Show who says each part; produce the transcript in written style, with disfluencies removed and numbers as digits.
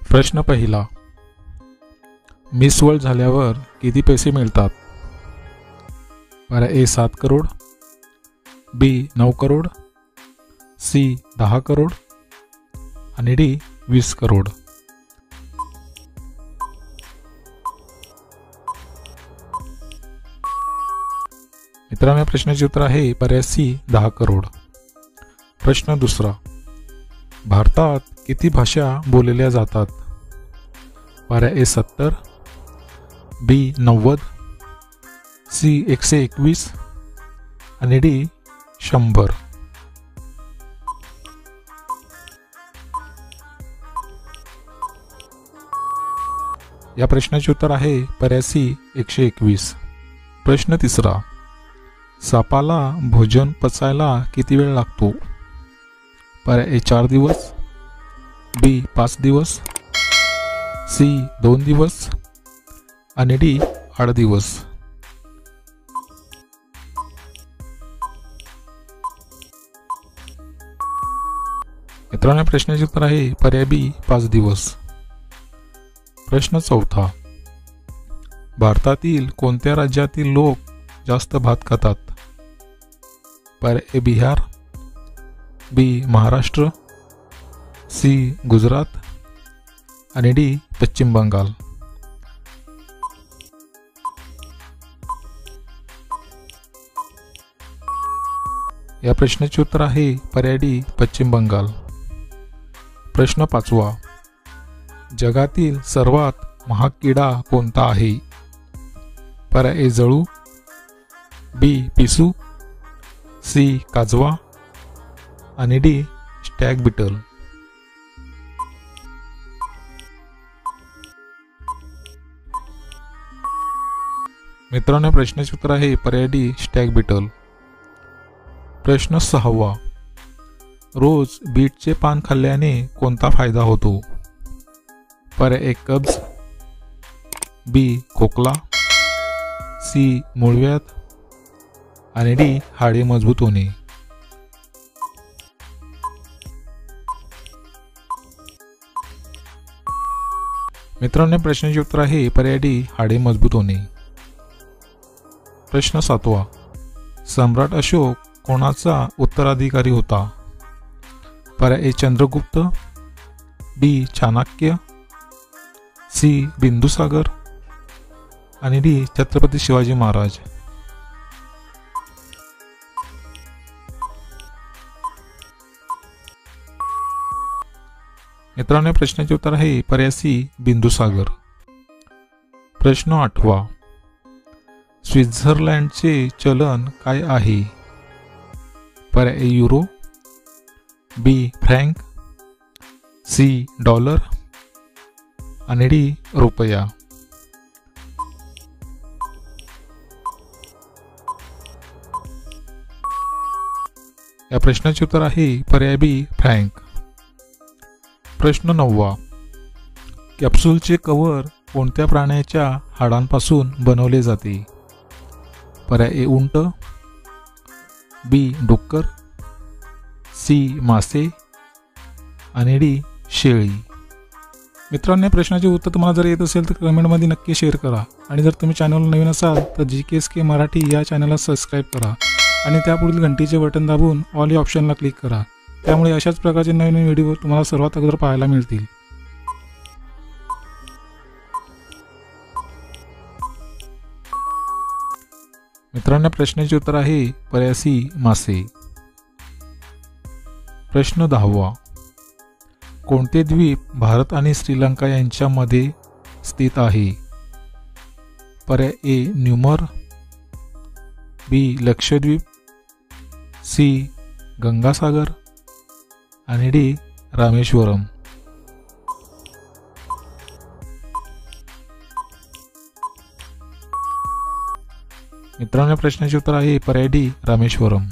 Speaker 1: प्रश्न पहिला, miss world झाल्यावर किती पैसे मिळतात? पर्याय ए 7 करोड, बी 9 करोड, सी 10 करोड आणि डी 20 करोड. मित्रांनो, प्रश्नाचे उत्तर आहे पर्याय सी 10 करोड. प्रश्न दुसरा, भारतात किती भाषा बोलल्या जातात? पर्याय ए 70, बी 90, सी 121 आणि डी 100. या प्रश्नाचे उत्तर आहे पर्याय सी 121. प्रश्न तिसरा, सापाला भोजन पचायला किती वेळ लागतो? पर्याय ए 4 दिवस, बी 5 दिवस, सी 2 दिवस आणि डी 8 दिवस. मित्रांनो, प्रश्नाचे उत्तर आहे पर्याय बी 5 दिवस. प्रश्न चौथा, भारतातील कोणत्या राज्यातील लोक जास्त भात खातात? पर्याय ए बिहार, बी महाराष्ट्र, सी गुजरात आणि डी पश्चिम बंगाल. या प्रश्नाचे उत्तर आहे पर्याय डी पश्चिम बंगाल. प्रश्न पाचवा, जगातील सर्वात महाग किडा कोणता आहे? पर्याय ए जळू, बी पिसू, सी काजवा आणि डी स्टॅग बिटल. मित्रांनो, प्रश्नाचे उत्तर आहे पर्याय डी स्टॅग बिटल. प्रश्न सहावा, रोज बीटचे पान खाल्ल्याने कोणता फायदा होतो? पर्याय ए कब्ज, बी खोकला, सी मूळव्याध आणि डी हाडे मजबूत होणे. मित्रांनो, प्रश्नाचे उत्तर आहे पर्याय डी हाडे मजबूत होणे. प्रश्न सातवा, सम्राट अशोक कोणाचा उत्तराधिकारी होता? पर्याय ए चंद्रगुप्त, बी चाणक्य, सी बिंदुसागर आणि डी छत्रपती शिवाजी महाराज. मित्रांनो, प्रश्नाचे उत्तर आहे पर्याय सी बिंदुसागर. प्रश्न आठवा, स्वित्झर्लंडचे चलन काय आहे? पर्याय A euro, B franc, C dollar आणि डी रुपया. या प्रश्नाचे उत्तर आहे पर्याय बी फ्रँक. प्रश्न नववा, कॅप्सूलचे कव्हर कोणत्या प्राण्याच्या हाडांपासून बनवले जाते? पर्याय ए उंट, बी डुक्कर, सी मासे आणि डी शेळी. मित्रांनो, प्रश्नाचे उत्तर तुम्हाला जर येत असेल तर कमेंटमध्ये नक्की शेअर करा आणि जर तुम्ही चॅनलला नवीन असाल तर GKSK मराठी या चॅनलला सबस्क्राईब करा आणि त्यापुढील घंटीचे बटन दाबून ऑल या ऑप्शनला क्लिक करा. त्यामुळे अशाच प्रकारचे नवीन व्हिडिओ तुम्हाला सर्वात अगोदर पाहायला मिळतील. मित्रांनो, प्रश्नाचे उत्तर आहे पर्याय सी मासे. प्रश्न 10वा, कोणते द्वीप भारत आणि श्रीलंका यांच्यामध्ये स्थित आहे? पर्याय ए न्यूमर, बी लक्षद्वीप, सी गंगासागर आणि डी रामेश्वरम. मित्रांनो, प्रश्नाचे उत्तर आहे पर्याय डी रामेश्वरम.